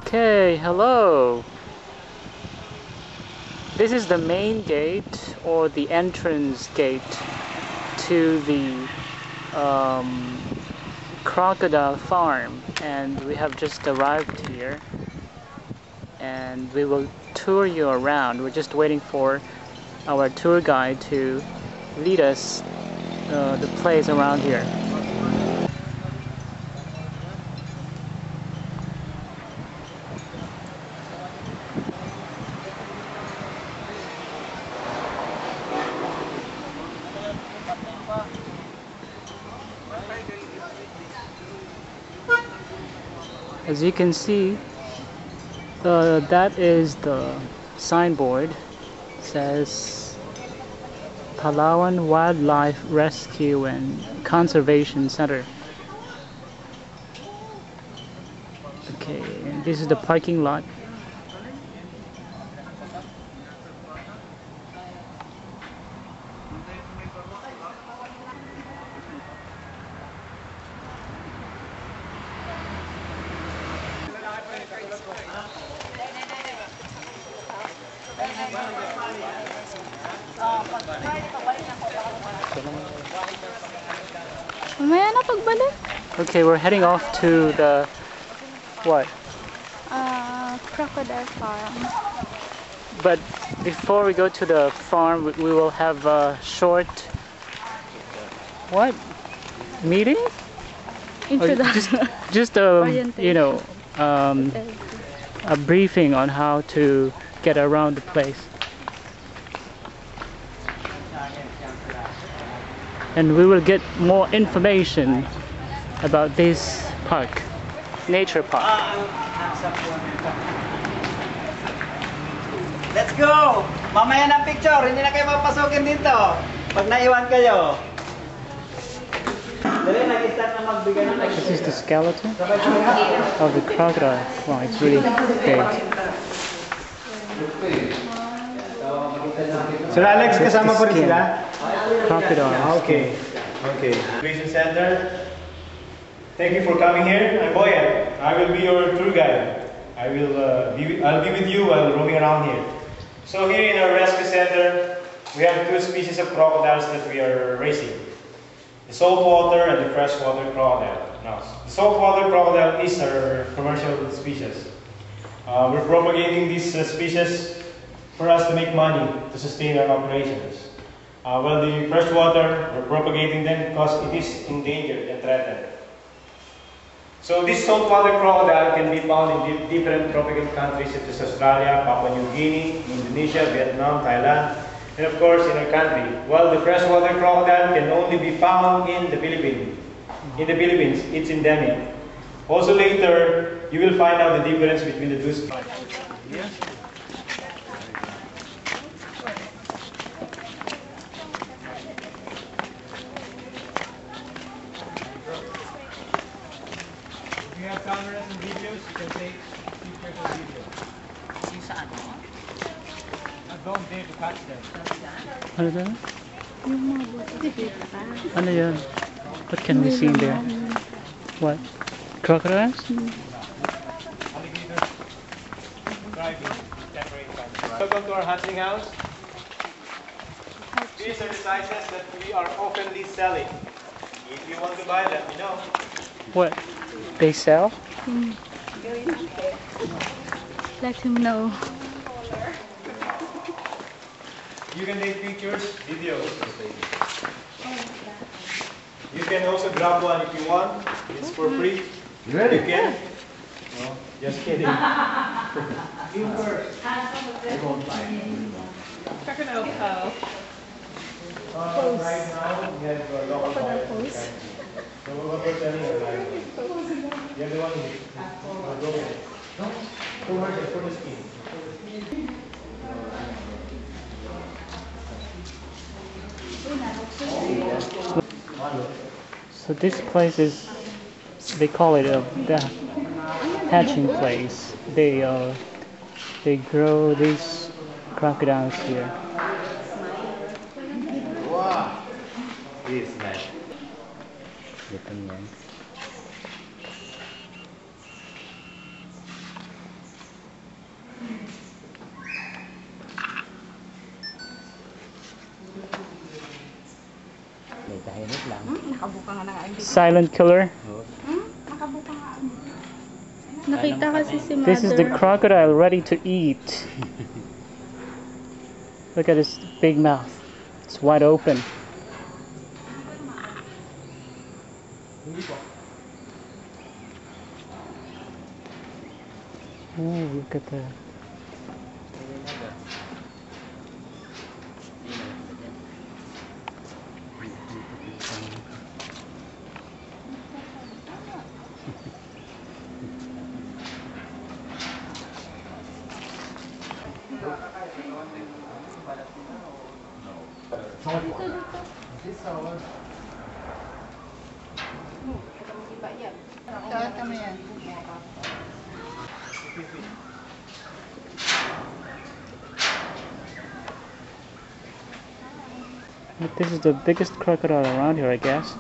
Okay, hello. This is the main gate or the entrance gate to the um, crocodile farm, and we have just arrived here and we will tour you around. We're just waiting for our tour guide to lead us the place around here. As you can see, that is the signboard. It says Palawan Wildlife Rescue and Conservation Center. Okay, and this is the parking lot. Mamaya na pagbalik. Okay, we're heading off to the what? Crocodile farm. But before we go to the farm, we will have a short what meeting? Or Introduction. just a briefing on how to get around the place. And we will get more information about this park, nature park. Let's go! Mamaya ng picture, hindi na kayo mapasukin dito. Pag naiwan kayo. Dali, nag-start na magbigay ng This is the skeleton of the crocodile. Wow, it's really big. Sir Alex, kasama po rin sila? Crocodile. Okay. Okay. Recreation Center. Thank you for coming here. I'm Boyan. I will be your tour guide. I'll be with you while roaming around here. So here in our rescue center, we have two species of crocodiles that we are raising. The saltwater and the freshwater crocodile. Now, the saltwater crocodile is our commercial species. We're propagating these species for us to make money to sustain our operations. While the freshwater, we're propagating them because it is endangered and threatened. So this saltwater crocodile can be found in different tropical countries such as Australia, Papua New Guinea, Indonesia, Vietnam, Thailand, and of course in our country. While the freshwater crocodile can only be found in the Philippines. In the Philippines, it's endemic. Also later, you will find out the difference between the two species. If you have cameras and videos, you can take pictures of videos. Don't dare to catch them. Ano yan? Yung mga buti Ano yan? What can we see in there? What? Crocodiles? Alligators driving temporary time. Welcome to our hatching house. These are the sizes that we are openly selling. If you want to buy them, you know. What? They sell? Let him know. You can take pictures, videos. You can also grab one if you want. It's for free. Really? You can. No, just kidding. You first. I won't buy. Crocodile pearl. Right now, we have local buyers. So we're selling a live one. The other one is for the skin. So this place is, they call it the hatching place. They grow these crocodiles here. Wow! This is nice. Nakabuka nga na nga. Silent killer. Nakabuka nga. Nakita kasi si mother. This is the crocodile ready to eat. Look at his big mouth. It's wide open. Oh, look at that. This is the biggest crocodile around here, I guess.